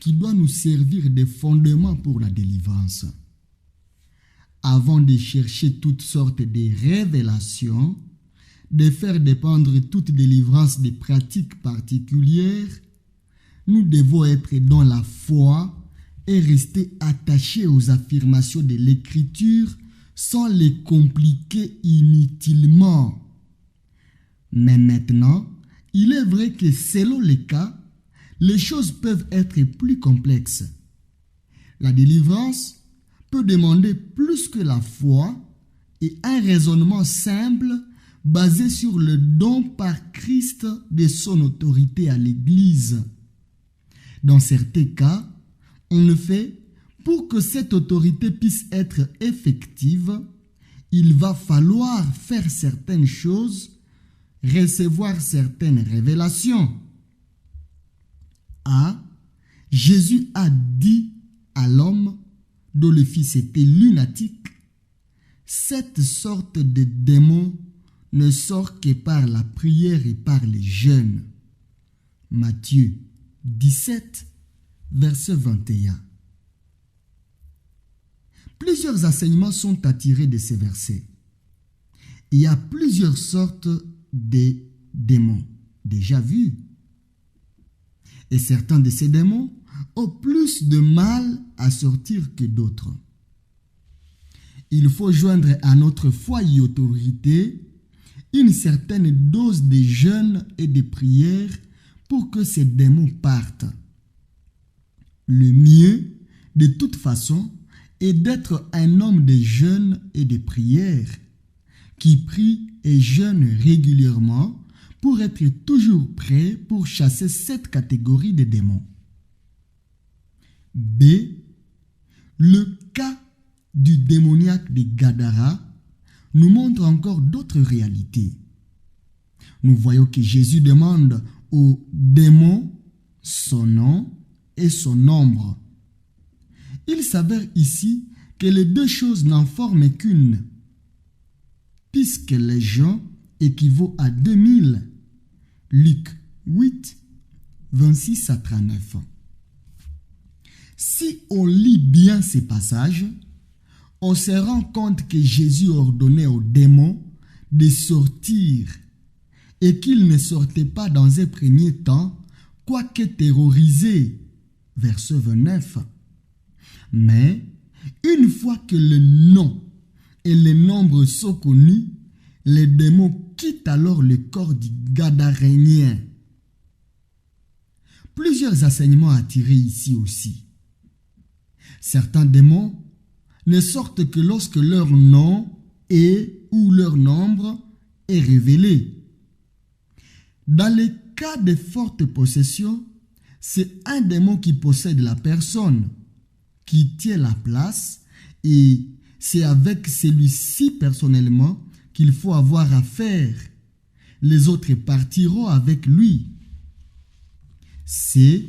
qui doit nous servir de fondement pour la délivrance. Avant de chercher toutes sortes de révélations, de faire dépendre toute délivrance des pratiques particulières, nous devons être dans la foi et rester attachés aux affirmations de l'Écriture sans les compliquer inutilement. Mais maintenant, il est vrai que selon les cas, les choses peuvent être plus complexes. La délivrance peut demander plus que la foi et un raisonnement simple basé sur le don par Christ de son autorité à l'Église. Dans certains cas, en effet, pour que cette autorité puisse être effective, il va falloir faire certaines choses, recevoir certaines révélations. Jésus a dit à l'homme dont le fils était lunatique, « Cette sorte de démon ne sort que par la prière et par les jeûnes. » Matthieu 17, verset 21. Plusieurs enseignements sont attirés de ces versets. Il y a plusieurs sortes de démons déjà vus. Et certains de ces démons ont plus de mal à sortir que d'autres. Il faut joindre à notre foi et autorité une certaine dose de jeûne et de prière pour que ces démons partent. Le mieux, de toute façon, est d'être un homme de jeûne et de prière, qui prie et jeûne régulièrement pour être toujours prêt pour chasser cette catégorie de démons. B. Le cas du démoniaque de Gadara nous montre encore d'autres réalités. Nous voyons que Jésus demande au démon son nom et son nombre. Il s'avère ici que les deux choses n'en forment qu'une, puisque légion équivaut à 2000. Luc 8, 26 à 39. Si on lit bien ces passages, on se rend compte que Jésus ordonnait aux démons de sortir et qu'ils ne sortaient pas dans un premier temps, quoique terrorisés. Verset 29. Mais une fois que le nom et le nombre sont connus, les démons quittent alors le corps du Gadarénien. Plusieurs enseignements à tirer ici aussi. Certains démons ne sortent que lorsque leur nom ou leur nombre est révélé. Dans les cas de forte possession, c'est un démon qui possède la personne, qui tient la place, et c'est avec celui-ci personnellement qu'il faut avoir affaire. Les autres partiront avec lui. C'est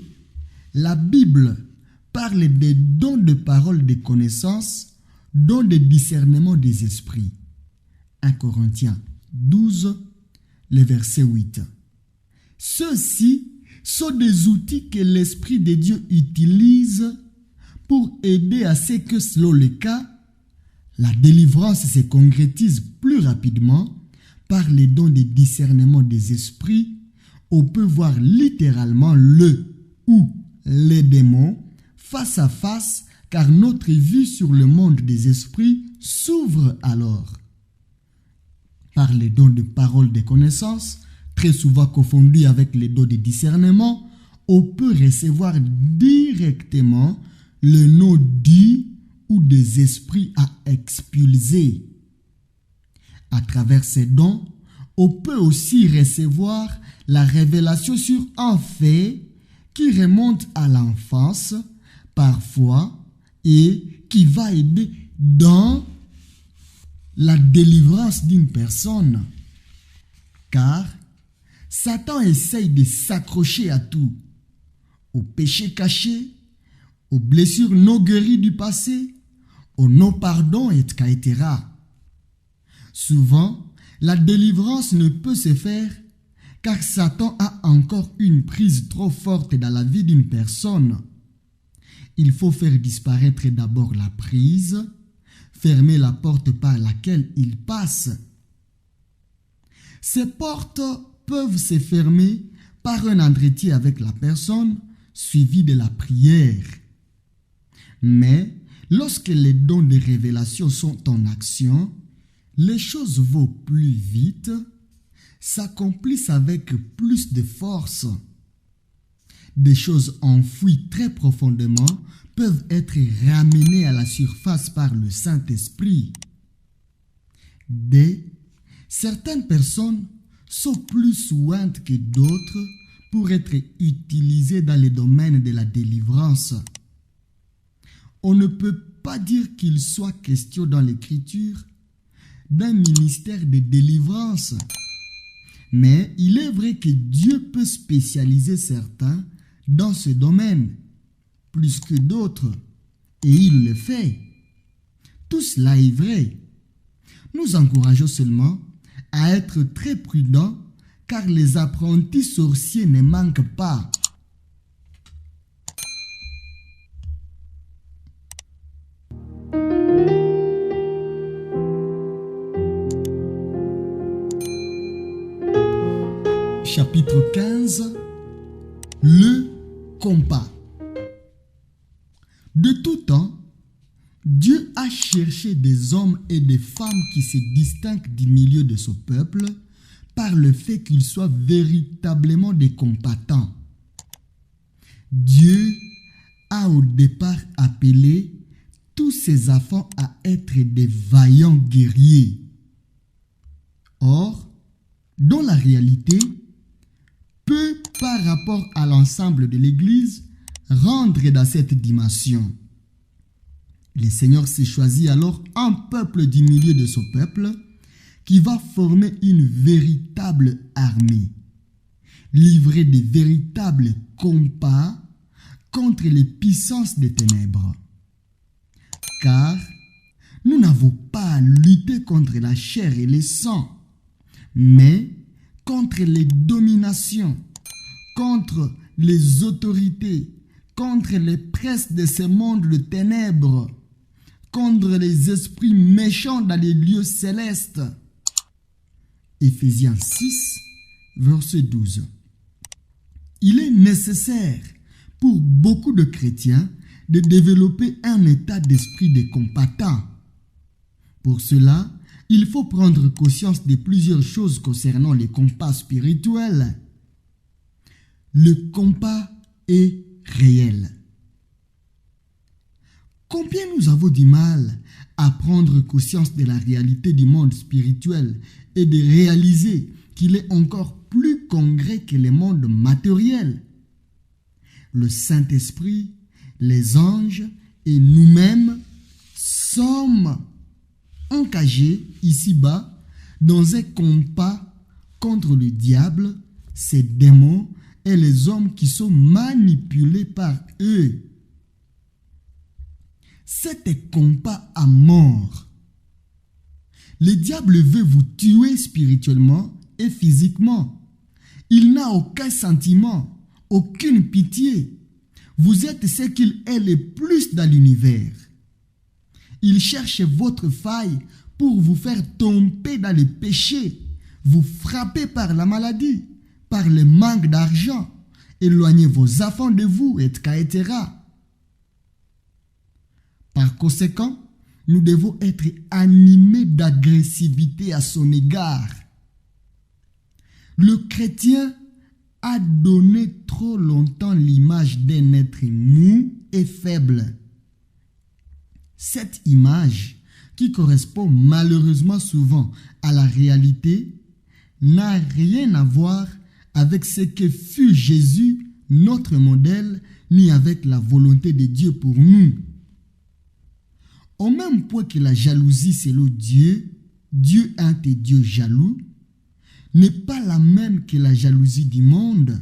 la Bible parle des dons de parole de connaissance, dons de discernement des esprits. 1 Corinthiens 12, le verset 8. Ceux-ci sont des outils que l'Esprit de Dieu utilise pour aider à ce que, selon le cas, la délivrance se concrétise plus rapidement par les dons de discernement des esprits. On peut voir littéralement le ou les démons face à face, car notre vue sur le monde des esprits s'ouvre alors. Par les dons de parole de connaissance, très souvent confondus avec les dons de discernement, on peut recevoir directement le nom du ou des esprits à expulser. À travers ces dons, on peut aussi recevoir la révélation sur un fait qui remonte à l'enfance, parfois, et qui va aider dans la délivrance d'une personne. Car Satan essaye de s'accrocher à tout, au péché caché, aux blessures non guéries du passé, au non-pardon, etc. Souvent, la délivrance ne peut se faire car Satan a encore une prise trop forte dans la vie d'une personne. Il faut faire disparaître d'abord la prise, fermer la porte par laquelle il passe. Ces portes peuvent se fermer par un entretien avec la personne suivi de la prière. Mais lorsque les dons de révélation sont en action, les choses vont plus vite, s'accomplissent avec plus de force. Des choses enfouies très profondément peuvent être ramenées à la surface par le Saint-Esprit. Certaines personnes sont plus sointes que d'autres pour être utilisées dans le domaine de la délivrance. On ne peut pas dire qu'il soit question dans l'Écriture d'un ministère de délivrance. Mais il est vrai que Dieu peut spécialiser certains dans ce domaine, plus que d'autres, et il le fait. Tout cela est vrai. Nous encourageons seulement à être très prudents, car les apprentis sorciers ne manquent pas. Chapitre 15. Le compas. De tout temps, Dieu a cherché des hommes et des femmes qui se distinguent du milieu de son peuple par le fait qu'ils soient véritablement des combattants. Dieu a au départ appelé tous ses enfants à être des vaillants guerriers. Or, dans la réalité, peu par rapport à l'ensemble de l'Église rentre dans cette dimension. Le Seigneur s'est choisi alors un peuple du milieu de son peuple qui va former une véritable armée, livrer des véritables combats contre les puissances des ténèbres. Car nous n'avons pas à lutter contre la chair et le sang, mais contre les dominations, contre les autorités, contre les princes de ce monde de ténèbres, contre les esprits méchants dans les lieux célestes. Éphésiens 6, verset 12. Il est nécessaire pour beaucoup de chrétiens de développer un état d'esprit de combattant. Pour cela, il faut prendre conscience de plusieurs choses concernant les combats spirituels. Le combat est réel. Combien nous avons du mal à prendre conscience de la réalité du monde spirituel et de réaliser qu'il est encore plus concret que le monde matériel. Le Saint-Esprit, les anges et nous-mêmes sommes engagés ici-bas dans un combat contre le diable, ses démons et les hommes qui sont manipulés par eux. C'est un combat à mort. Le diable veut vous tuer spirituellement et physiquement. Il n'a aucun sentiment, aucune pitié. Vous êtes ce qu'il est le plus dans l'univers. Il cherche votre faille pour vous faire tomber dans le péché, vous frapper par la maladie, par le manque d'argent, éloigner vos enfants de vous, etc. Par conséquent, nous devons être animés d'agressivité à son égard. Le chrétien a donné trop longtemps l'image d'un être mou et faible. Cette image, qui correspond malheureusement souvent à la réalité, n'a rien à voir avec ce que fut Jésus, notre modèle, ni avec la volonté de Dieu pour nous. Au même point que la jalousie selon Dieu, Dieu est un Dieu jaloux, n'est pas la même que la jalousie du monde.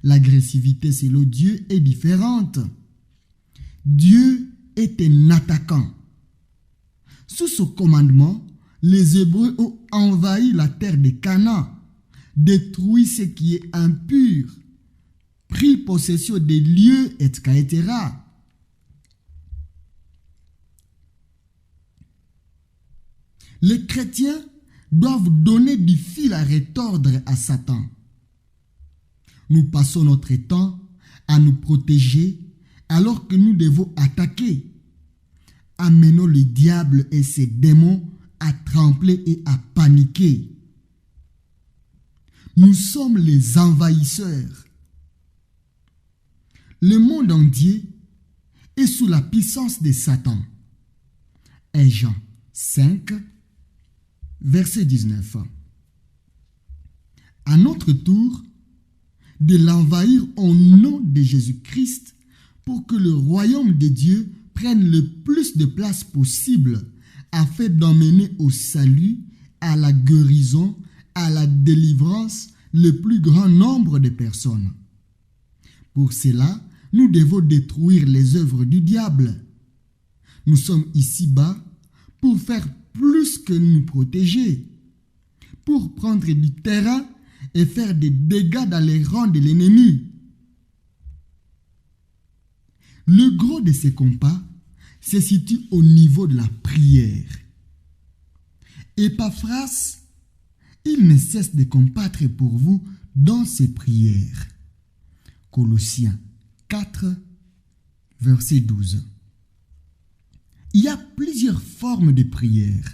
L'agressivité selon Dieu est différente. Dieu est un attaquant. Sous son commandement, les Hébreux ont envahi la terre de Canaan, détruit ce qui est impur, pris possession des lieux, etc. Les chrétiens doivent donner du fil à retordre à Satan. Nous passons notre temps à nous protéger alors que nous devons attaquer. Amenons le diable et ses démons à trembler et à paniquer. Nous sommes les envahisseurs. Le monde entier est sous la puissance de Satan. 1 Jean 5, verset 19. À notre tour, de l'envahir au nom de Jésus-Christ pour que le royaume de Dieu prenne le plus de place possible afin d'emmener au salut, à la guérison, à la délivrance le plus grand nombre de personnes. Pour cela, nous devons détruire les œuvres du diable. Nous sommes ici-bas pour faire plus que nous protéger, pour prendre du terrain et faire des dégâts dans les rangs de l'ennemi. Le gros de ces combats se situe au niveau de la prière. Épaphras, il ne cesse de combattre pour vous dans ses prières. Colossiens 4, verset 12. Il y a plusieurs formes de prière.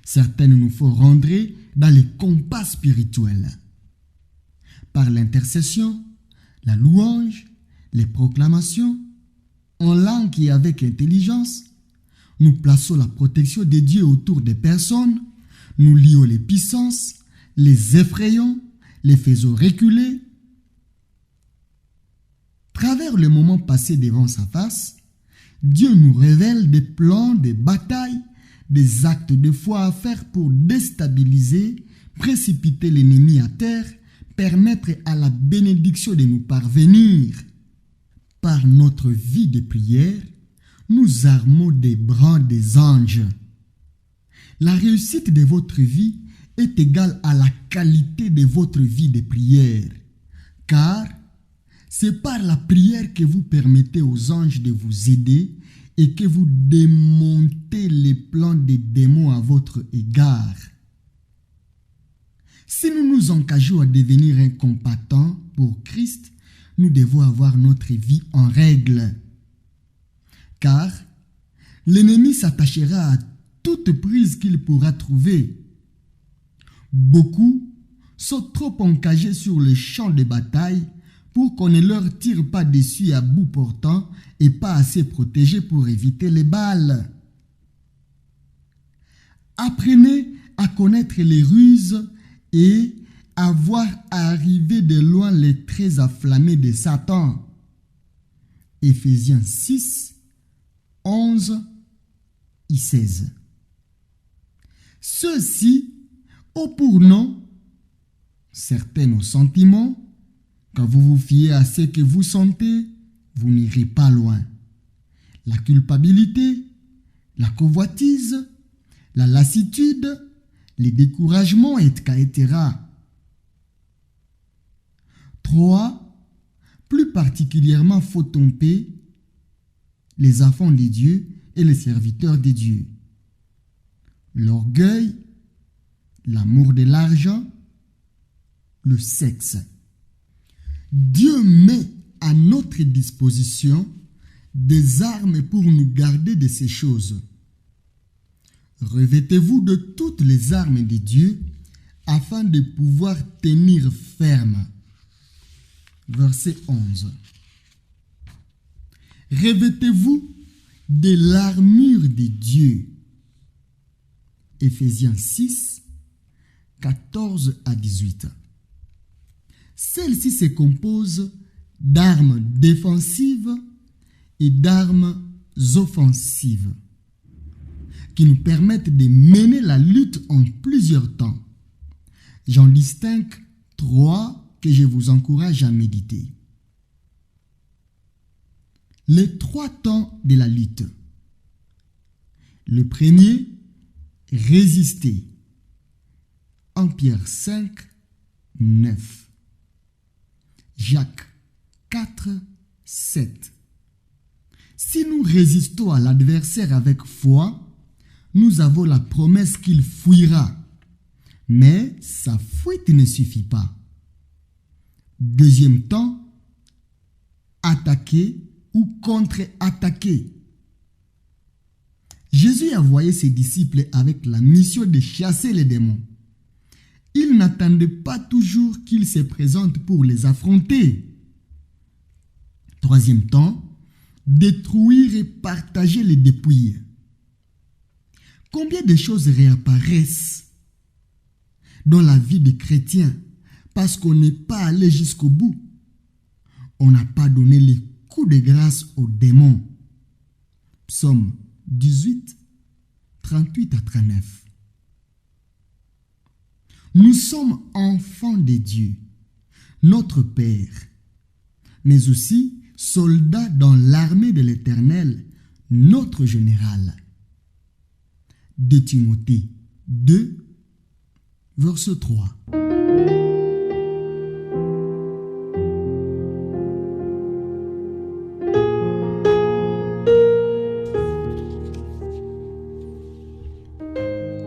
Certaines nous font rentrer dans les combats spirituels. Par l'intercession, la louange, les proclamations, en langue et avec intelligence, nous plaçons la protection de Dieu autour des personnes, nous lions les puissances, les effrayons, les faisons reculer. Travers le moment passé devant sa face, Dieu nous révèle des plans, des batailles, des actes de foi à faire pour déstabiliser, précipiter l'ennemi à terre, permettre à la bénédiction de nous parvenir. Par notre vie de prière, nous armons des bras des anges. La réussite de votre vie est égale à la qualité de votre vie de prière, car c'est par la prière que vous permettez aux anges de vous aider et que vous démontez les plans des démons à votre égard. Si nous nous engageons à devenir un combattant pour Christ, nous devons avoir notre vie en règle. Car l'ennemi s'attachera à toute prise qu'il pourra trouver. Beaucoup sont trop engagés sur le champ de bataille pour qu'on ne leur tire pas dessus à bout portant et pas assez protégés pour éviter les balles. Apprenez à connaître les ruses et à voir arriver de loin les traits afflammés de Satan. Éphésiens 6, 11 et 16. Ceux-ci ont pour nom certains sentiments. Quand vous vous fiez à ce que vous sentez, vous n'irez pas loin. La culpabilité, la convoitise, la lassitude, les découragements, etc. 3. Plus particulièrement, faut tromper les enfants de Dieu et les serviteurs de Dieu. L'orgueil, l'amour de l'argent, le sexe. Dieu met à notre disposition des armes pour nous garder de ces choses. Revêtez-vous de toutes les armes de Dieu afin de pouvoir tenir ferme. Verset 11. Revêtez-vous de l'armure de Dieu. Éphésiens 6, 14 à 18. Celle-ci se compose d'armes défensives et d'armes offensives qui nous permettent de mener la lutte en plusieurs temps. J'en distingue 3 que je vous encourage à méditer. Les 3 temps de la lutte. Le premier, résister. 1 Pierre 5, 9. Jacques 4, 7. Si nous résistons à l'adversaire avec foi, nous avons la promesse qu'il fuira. Mais sa fuite ne suffit pas. Deuxième temps, attaquer ou contre-attaquer. Jésus a envoyé ses disciples avec la mission de chasser les démons. Ils n'attendaient pas toujours qu'ils se présentent pour les affronter. Troisième temps, détruire et partager les dépouilles. Combien de choses réapparaissent dans la vie des chrétiens parce qu'on n'est pas allé jusqu'au bout. On n'a pas donné les coups de grâce aux démons. Psaume 18, 38 à 39. Nous sommes enfants de Dieu, notre Père, mais aussi soldats dans l'armée de l'Éternel, notre général. 2 Timothée 2, verset 3.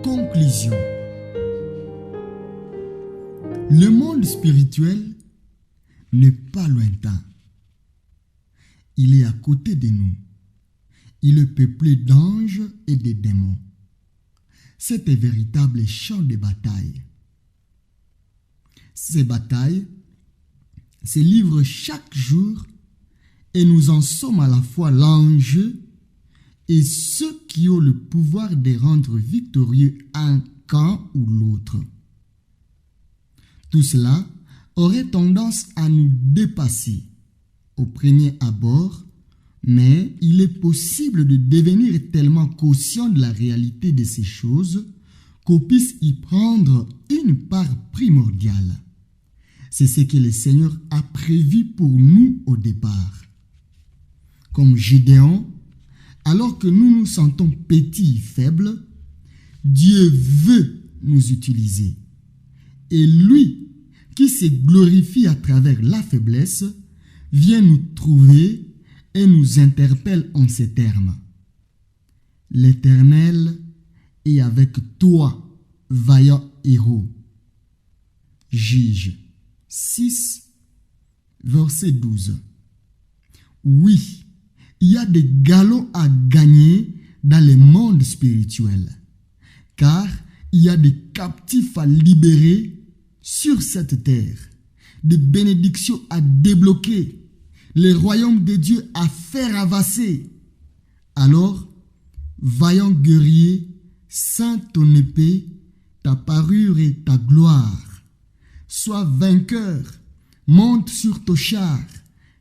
Conclusion. Le monde spirituel n'est pas lointain. Il est à côté de nous. Il est peuplé d'anges et de démons. C'est un véritable champ de bataille. Ces batailles se livrent chaque jour et nous en sommes à la fois l'enjeu et ceux qui ont le pouvoir de rendre victorieux un camp ou l'autre. Tout cela aurait tendance à nous dépasser au premier abord, mais il est possible de devenir tellement conscient de la réalité de ces choses qu'on puisse y prendre une part primordiale. C'est ce que le Seigneur a prévu pour nous au départ. Comme Gédéon, alors que nous nous sentons petits et faibles, Dieu veut nous utiliser. Et lui, qui se glorifie à travers la faiblesse, vient nous trouver et nous interpelle en ces termes. L'Éternel est avec toi, vaillant héros. Juge 6, verset 12. Oui, il y a des galops à gagner dans le monde spirituel, car il y a des captifs à libérer sur cette terre, des bénédictions à débloquer, le royaume de Dieu à faire avancer. Alors, vaillant guerrier, sans ton épée, ta parure et ta gloire, sois vainqueur, monte sur ton char,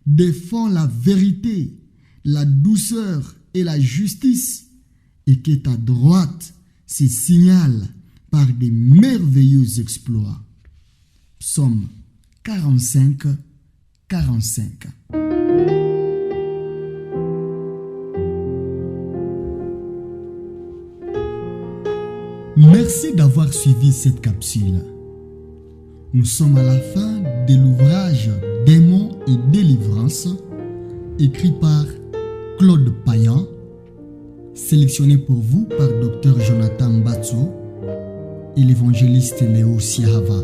défends la vérité, la douceur et la justice, et que ta droite se signale par des merveilleux exploits. Psaume 45, 45. Merci d'avoir suivi cette capsule. Nous sommes à la fin de l'ouvrage Démons et délivrance, écrit par Claude Payan, sélectionné pour vous par Dr Jonathan Batso et l'évangéliste Léo Siahava.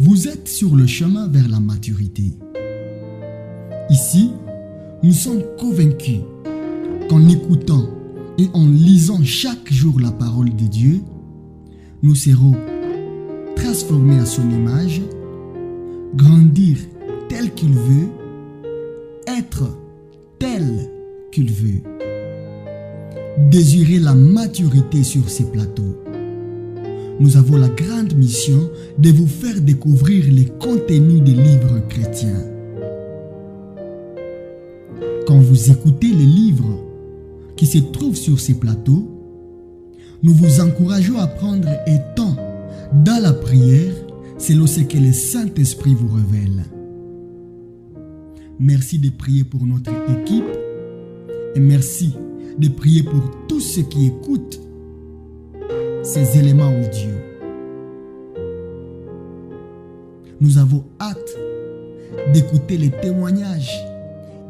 Vous êtes sur le chemin vers la maturité. Ici, nous sommes convaincus qu'en écoutant et en lisant chaque jour la parole de Dieu, nous serons transformés à son image, grandir tel qu'il veut, être tel qu'il veut, désirer la maturité sur ces plateaux. Nous avons la grande mission de vous faire découvrir les contenus des livres chrétiens. Quand vous écoutez les livres qui se trouvent sur ces plateaux, nous vous encourageons à prendre un temps dans la prière selon ce que le Saint-Esprit vous révèle. Merci de prier pour notre équipe et merci de prier pour tous ceux qui écoutent ces éléments audio. Nous avons hâte d'écouter les témoignages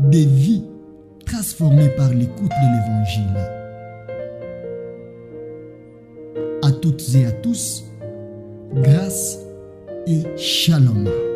des vies transformées par l'écoute de l'Évangile. À toutes et à tous, grâce et shalom.